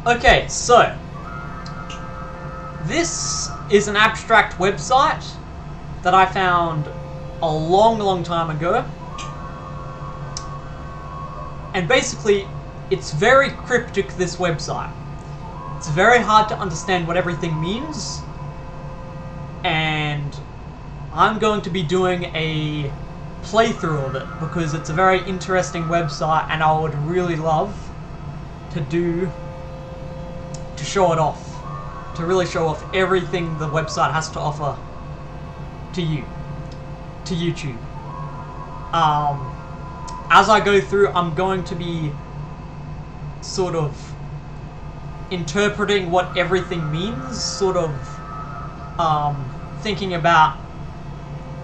Okay, so this is an abstract website that I found a long time ago. And basically, it's very cryptic, this website. It's very hard to understand what everything means. And I'm going to be doing a playthrough of it because it's a very interesting website and I would really love to show it off. To really show off everything the website has to offer to you. To YouTube. As I go through, I'm going to be sort of interpreting what everything means, sort of thinking about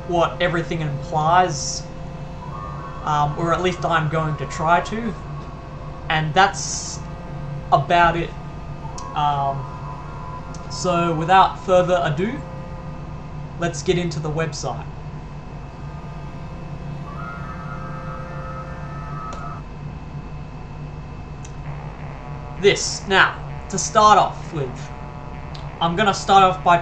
what everything implies, or at least I'm going to try to, and that's about it. So without further ado, let's get into the website. This, now, to start off with, I'm gonna start off by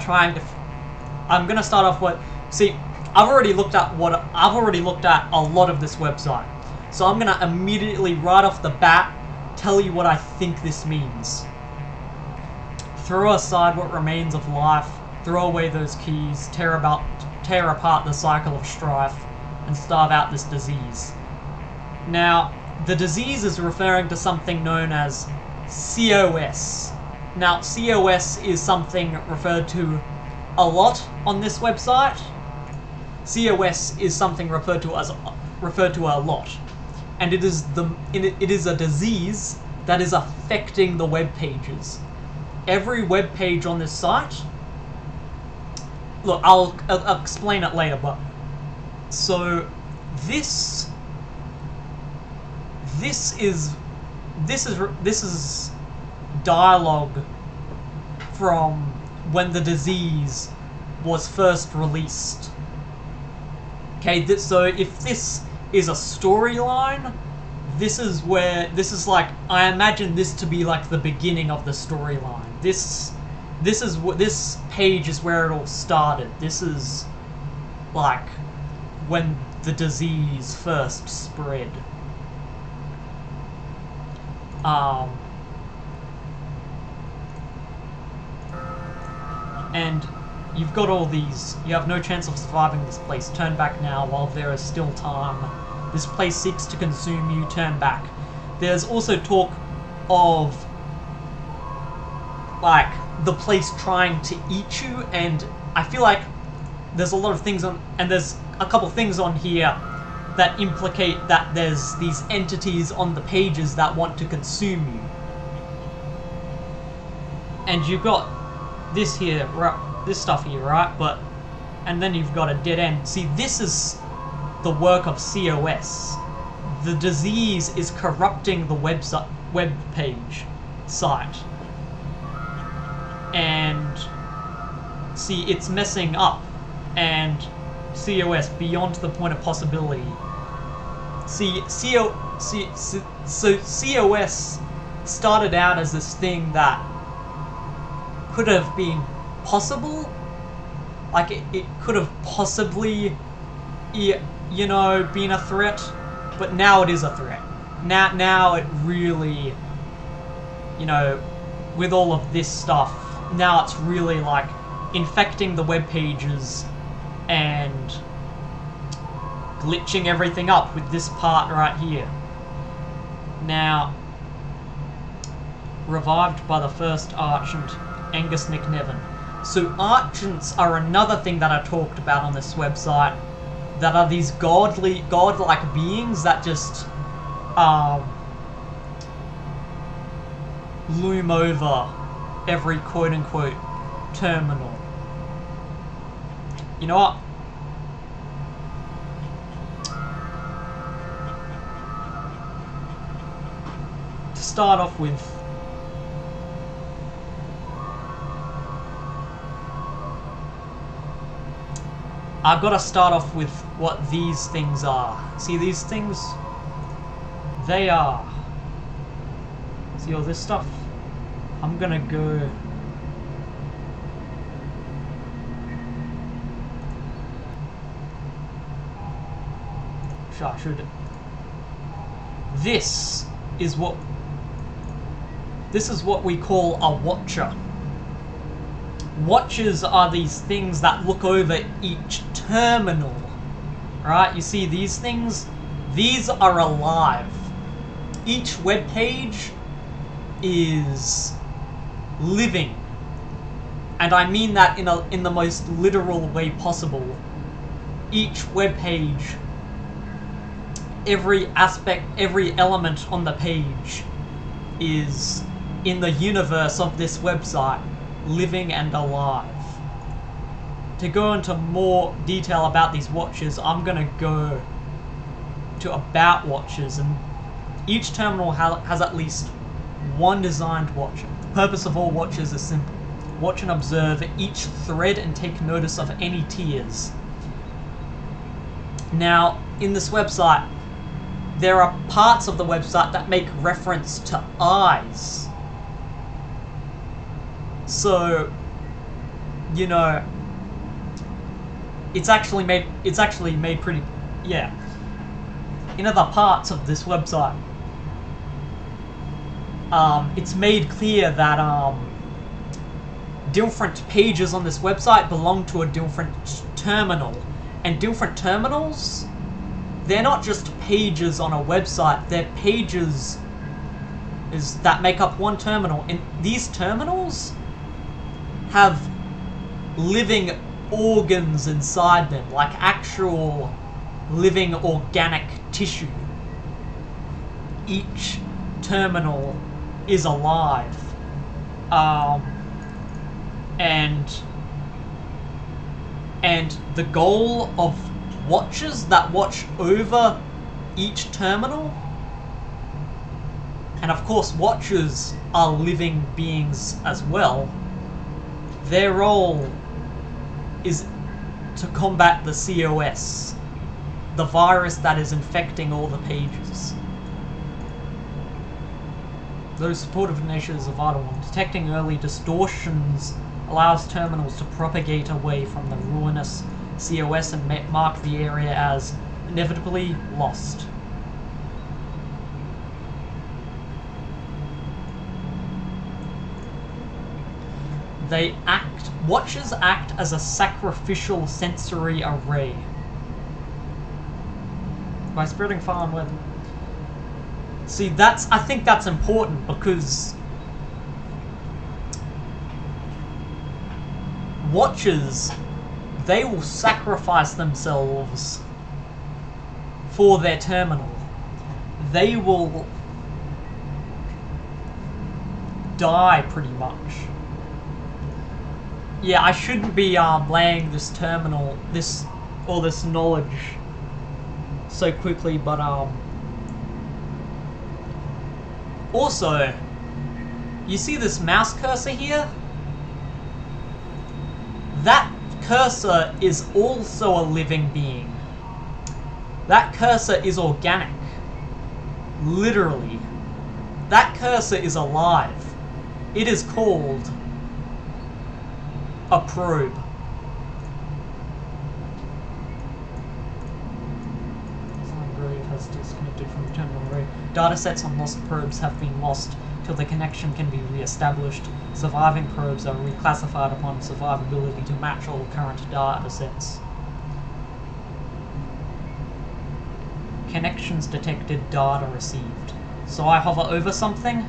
see, I've already looked at a lot of this website. So I'm gonna immediately, right off the bat, tell you what I think this means. Throw aside what remains of life, throw away those keys, tear apart the cycle of strife, and starve out this disease. Now, the disease is referring to something known as COS. Now, COS is something referred to a lot on this website. COS is something referred to a lot, and it is a disease that is affecting the web pages. Every web page on this site. Look, I'll explain it later, but so this is dialogue from when the disease was first released. Okay, so if this is a storyline, this is like, I imagine this to be like the beginning of the storyline. This page is where it all started. This is like when the disease first spread. And you've got all these. You have no chance of surviving this place. Turn back now while there is still time. This place seeks to consume you. Turn back. There's also talk of like the place trying to eat you, and I feel like there's a lot of things on, and there's a couple things on here that implicate that there's these entities on the pages that want to consume you. And you've got this here, right, this stuff here, right? But, and then you've got a dead end. See, this is the work of COS. The disease is corrupting the web page site. And see, it's messing up. And COS beyond the point of possibility. So COS started out as this thing that could have been possible. Like, it could have possibly, you know, been a threat. But now it is a threat. Now it really, you know, with all of this stuff, now it's really like infecting the web pages and glitching everything up with this part right here. Now, revived by the first Archant, Angus McNevin. So Archants are another thing that I talked about on this website, that are these godlike beings that just loom over every quote-unquote terminal. You know what? To start off with, I've got to start off with what these things are. See these things? They are... See all this stuff? I'm gonna go... Should... This is what we call a watcher. Watchers are these things that look over each terminal. Right? You see these things? These are alive. Each web page is living. And I mean that in the most literal way possible. Each web page, every aspect, every element on the page is in the universe of this website, living and alive. To go into more detail about these watches, I'm going to go to about watches, and each terminal has at least one designed watcher. The purpose of all watches is simple. Watch and observe each thread and take notice of any tiers. Now, in this website, there are parts of the website that make reference to eyes. So, you know, it's actually made pretty, yeah. In other parts of this website, it's made clear that different pages on this website belong to a different terminal, and different terminals, they're not just pages on a website, they're pages that make up one terminal, and these terminals have living organs inside them, like actual living organic tissue. Each terminal is alive. And the goal of watchers that watch over each terminal, and of course watchers are living beings as well, their role is to combat the COS, the virus that is infecting all the pages. Those supportive initiatives are vital, and detecting early distortions allows terminals to propagate away from the ruinous COS and mark the area as inevitably lost. Watchers act as a sacrificial sensory array. By spreading far and wide. See, I think that's important, because watchers, they will sacrifice themselves for their terminal. They will die, pretty much. Yeah, I shouldn't be laying this terminal, this knowledge so quickly, but also, you see this mouse cursor here? That cursor is also a living being. That cursor is organic. Literally. That cursor is alive. It is called a probe. Has disconnected from the terminal array. Datasets on lost probes have been lost till the connection can be re-established. Surviving probes are reclassified upon survivability to match all current datasets. Connections detected, data received. So I hover over something.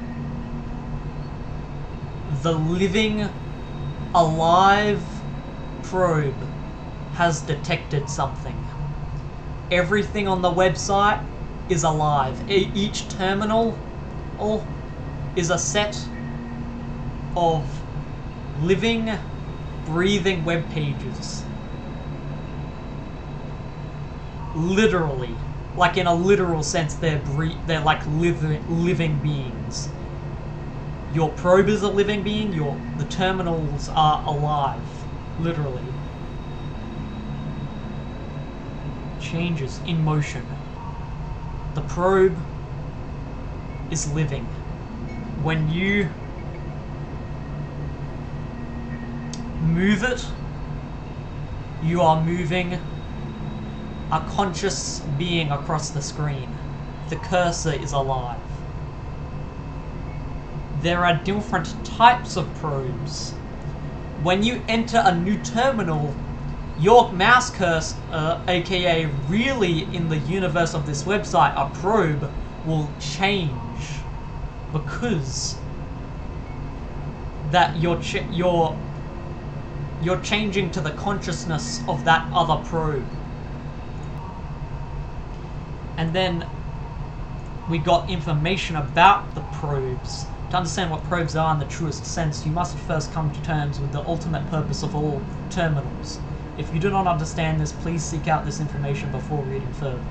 The living, alive probe has detected something. Everything on the website is alive. Each terminal is a set of living, breathing web pages. Literally. Like in a literal sense, they're like living beings. Your probe is a living being, the terminals are alive. Literally. Changes in motion. The probe is living. When you move it, you are moving a conscious being across the screen. The cursor is alive. There are different types of probes. When you enter a new terminal, your mouse cursor, aka really in the universe of this website, a probe, will change because that you're changing to the consciousness of that other probe. And then we got information about the probes. To understand what probes are in the truest sense, you must first come to terms with the ultimate purpose of all terminals. If you do not understand this, please seek out this information before reading further.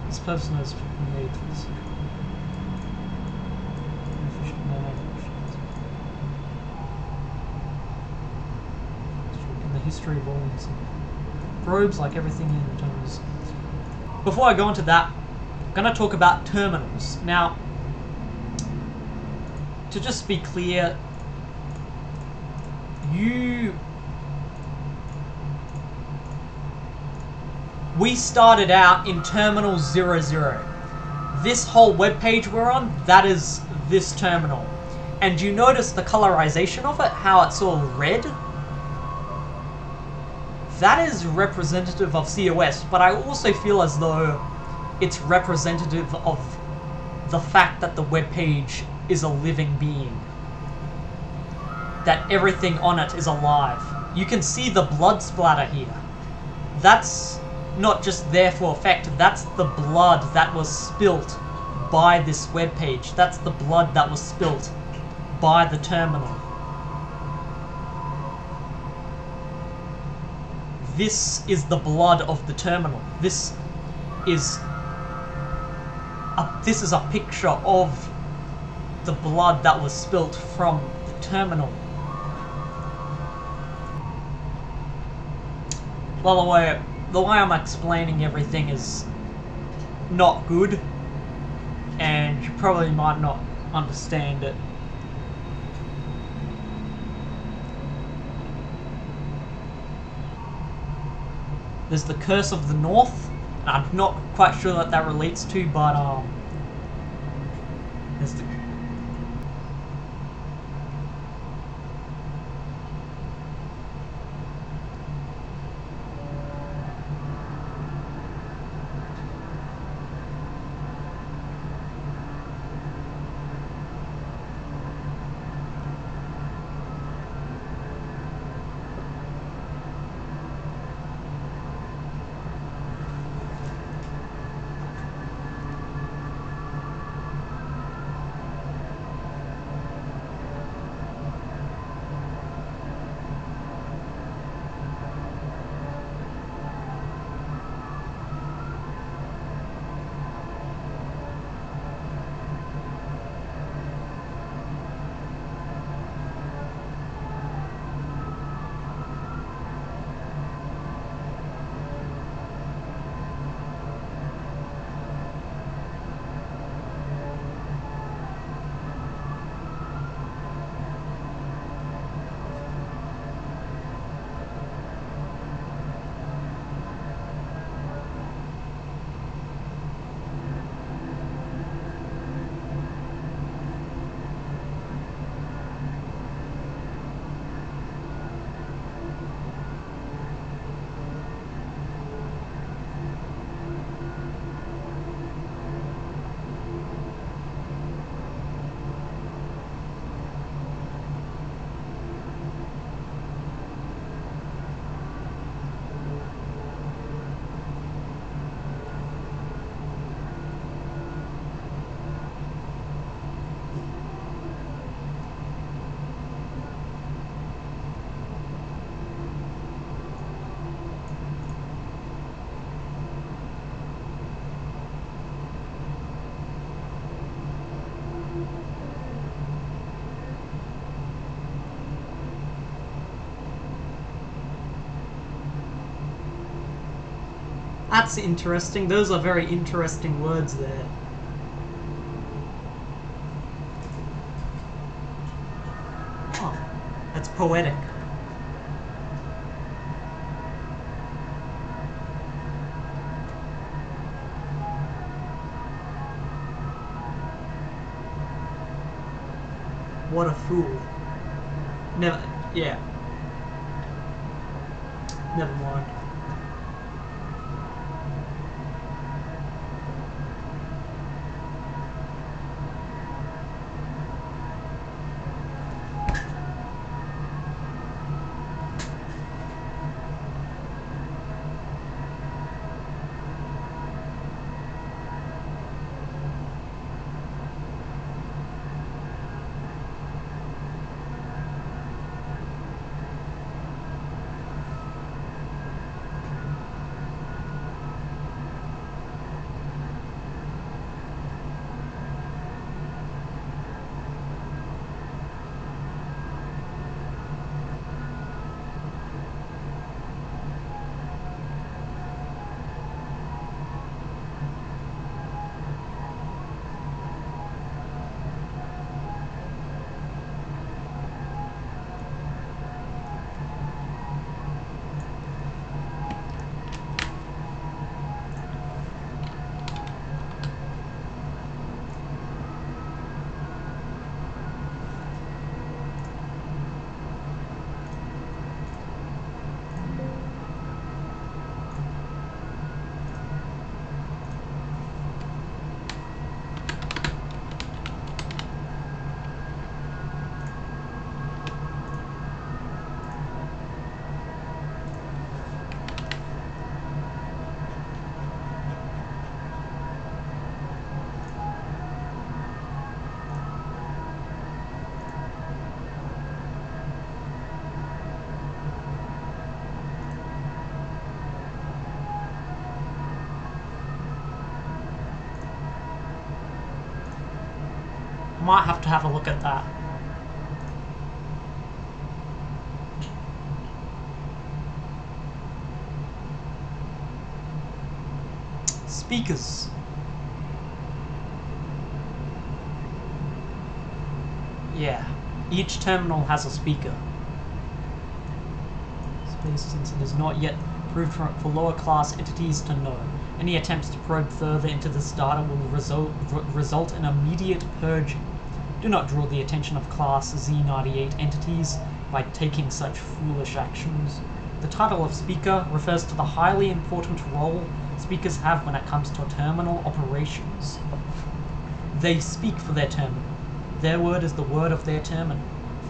This person has made this. In the history of all probes, like everything in terminals. Before I go into that, I'm going to talk about terminals. Now, to just be clear, we started out in Terminal 00. This whole web page we're on, that is this terminal. And you notice the colorization of it, how it's all red? That is representative of COS, but I also feel as though it's representative of the fact that the web page is a living being. That everything on it is alive. You can see the blood splatter here. That's not just there for effect, that's the blood that was spilt by this web page. That's the blood that was spilt by the terminal. This is the blood of the terminal. This is a picture of the blood that was spilt from the terminal. Well, the way I'm explaining everything is not good, and you probably might not understand it. There's the Curse of the North. I'm not quite sure what that relates to, but there's the That's interesting. Those are very interesting words there. Oh, that's poetic. What a fool. Never, yeah. Never mind. Might have to have a look at that. Speakers. Yeah, each terminal has a speaker. Space, since it is not yet proved for lower class entities to know. Any attempts to probe further into this data will result in immediate purging. Do not draw the attention of Class Z98 entities by taking such foolish actions. The title of Speaker refers to the highly important role speakers have when it comes to terminal operations. They speak for their terminal. Their word is the word of their terminal.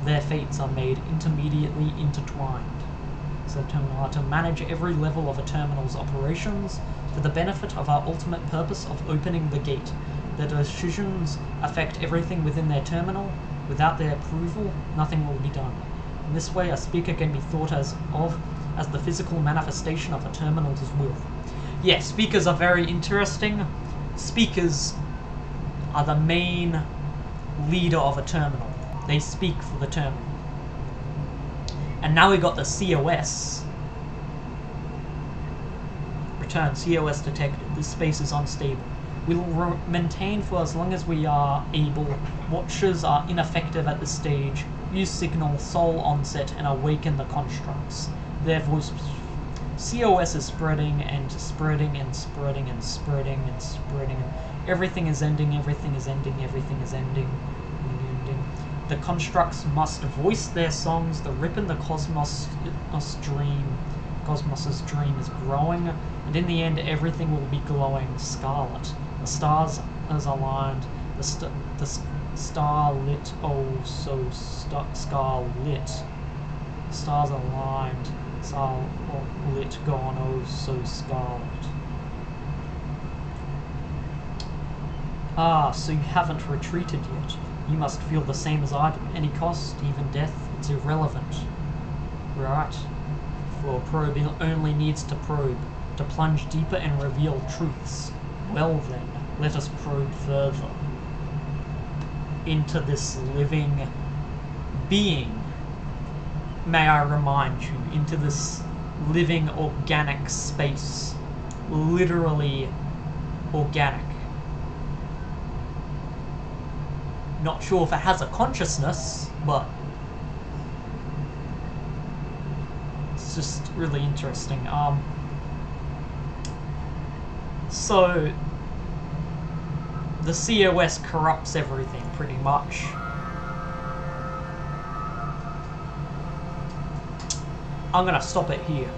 Their fates are made intermediately intertwined. So terminal are to manage every level of a terminal's operations for the benefit of our ultimate purpose of opening the gate. Their decisions affect everything within their terminal. Without their approval, nothing will be done. In this way, a speaker can be thought as the physical manifestation of a terminal's will. Yeah, speakers are very interesting. Speakers are the main leader of a terminal. They speak for the terminal. And now we got the COS. Return, COS detected. This space is unstable. We will maintain for as long as we are able. Watchers are ineffective at this stage. Use signal soul onset and awaken the constructs. Their voice. COS is spreading and spreading and spreading and spreading and spreading. Everything is ending, everything is ending, everything is ending. The constructs must voice their songs. The rip in the cosmos's dream is growing, and in the end everything will be glowing scarlet. The stars is aligned, the starlit, oh so scarlet. Stars aligned, starlit, gone, oh so scarlet. Ah, so you haven't retreated yet. You must feel the same as I do. Any cost, even death, it's irrelevant. Right. For probing only needs to probe, to plunge deeper and reveal truths. Well then, let us probe further into this living being. May I remind you, into this living organic space. Literally organic. Not sure if it has a consciousness, but it's just really interesting. So the COS corrupts everything pretty much. I'm gonna stop it here.